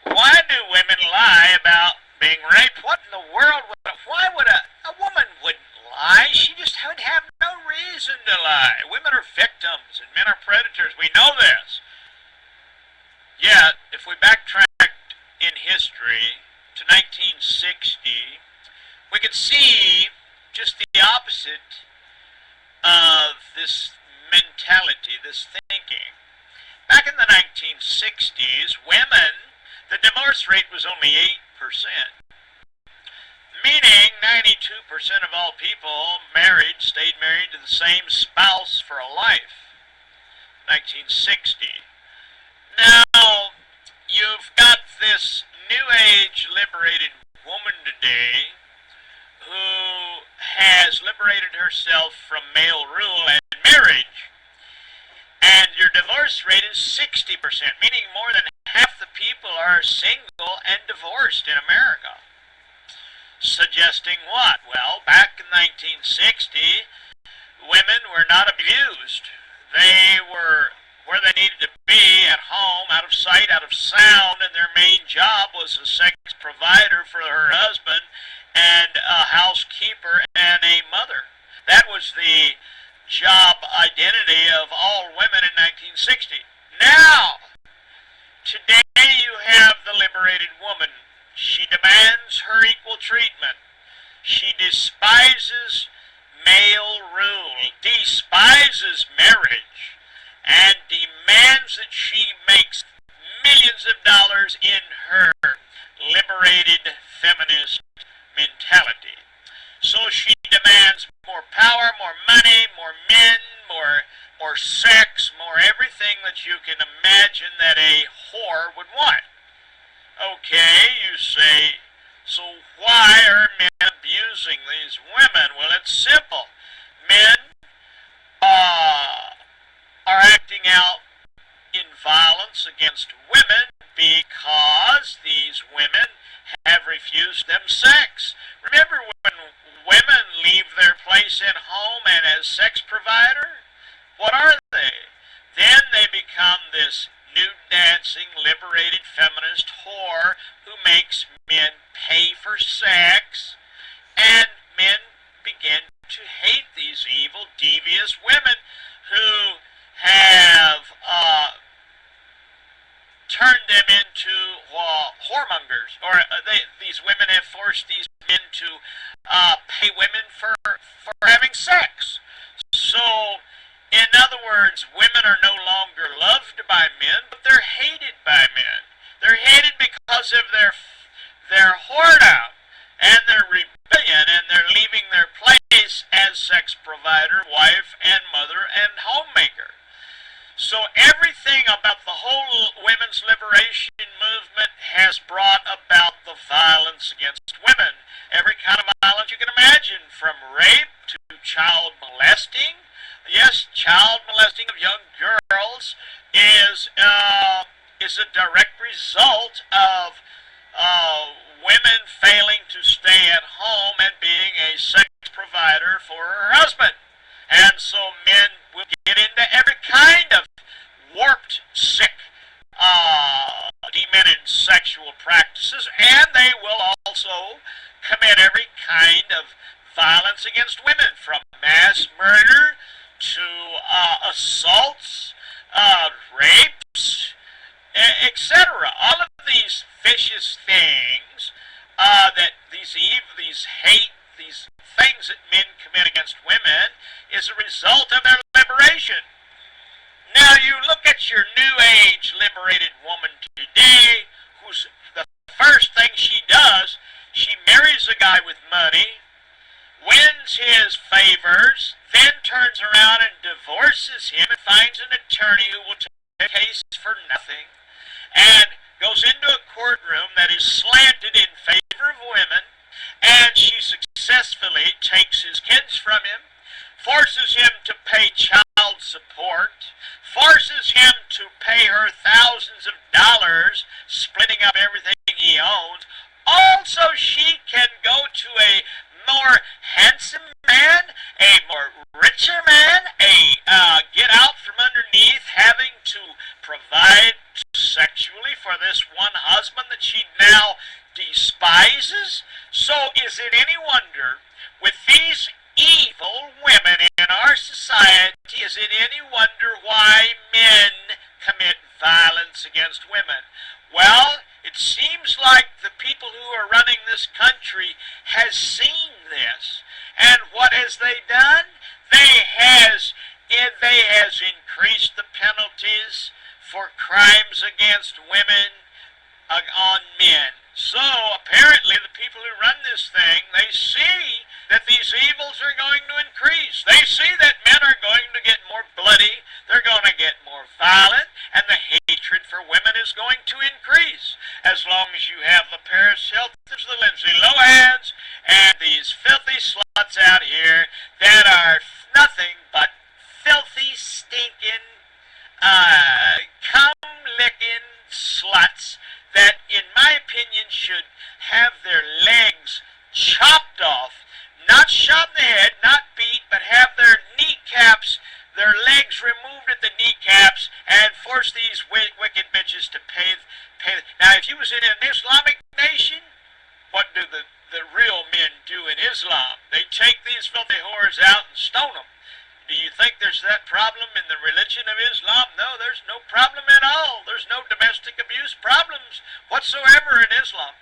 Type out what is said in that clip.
Why do women lie about being raped? What in the world? Why would a woman wouldn't lie? She just would have no reason to lie. Women are victims and men are predators. We know this. Yet, if we backtracked in history to 1960, we could see just the opposite of this mentality, this thinking. Back in the 1960s, the divorce rate was only 8%, meaning 92% of all people stayed married to the same spouse for a life. 1960. Now, you've got this new age liberated woman today who has liberated herself from male rule and marriage, and your divorce rate is 60%, meaning more than half the people are single and divorced in America. Suggesting what? Well, back in 1960, women were not abused. They were where they needed to be, at home, out of sight, out of sound, and their main job was a sex provider for her husband and a housekeeper and a mother. That was the job identity of all women in 1960. Now, today you have the liberated woman. She demands her equal treatment. She despises male rule, despises marriage, and demands that she makes millions of dollars in her liberated feminist mentality. So she demands more power, more money, more men, more sex, more everything that you can imagine that a whore would want. Okay, you say, so why are men abusing these women? Well, it's simple. Men are acting out in violence against women because these women have refused them sex. Remember when women leave their place at home and as sex provider? What are they? Then they become this nude dancing, liberated feminist whore who makes men pay for sex, and men begin to hate these evil, devious women who have turned them into whoremongers, or these women have forced these men to pay women for having sex. So, in other words, women are no longer loved by men, but they're hated by men. They're hated because of their whoredom and their rebellion, and they're leaving their place as sex provider, wife, and mother, and homemaker. So everything about the whole women's liberation movement has brought about the violence against women. Every kind of violence you can imagine, from rape to child molesting. Yes, child molesting of young girls is a direct result of women failing to stay at home and being a sex provider for her husband. And so men will get into every kind of warped, sick, demented sexual practices, and they will also commit every kind of violence against women, from mass murder to assaults, rapes, etc. All of these vicious things these things that men commit against women is a result of their liberation. Now you look at your new age liberated woman today, who's the first thing she does, she marries a guy with money, wins his favors, then turns around and divorces him and finds an attorney who will take the case for nothing, and goes into a courtroom that is slanted in favor of women, and she successfully takes his kids from him, forces him to pay child support, forces him to pay her thousands of dollars, splitting up everything he owns. Also, she can go to a more handsome man, a more richer man, get out from underneath having to provide sexually for this one husband that wonder why men commit violence against women. Well, it seems like the people who are running this country has seen this. And what has they done? They has increased the penalties for crimes against women on men. So apparently the people who run this thing, they see that these evils are going to increase. They see that men are going to get more bloody, they're going to get more violent, and the hatred for women is going to increase. As long as you have the Paris Hiltons, the Lindsay Lohans, and these filthy sluts out here that are nothing but filthy, stinking, cum-licking sluts that, in my opinion, should have their legs chopped off, not shot in the head, not beat, but have their kneecaps, their legs removed at the kneecaps, and force these wicked bitches to pay. Now, if you was in an Islamic nation, what do the real men do in Islam? They take these filthy whores out and stone them. Do you think there's that problem in the religion of Islam? No, there's no problem at all. There's no domestic abuse problems whatsoever in Islam.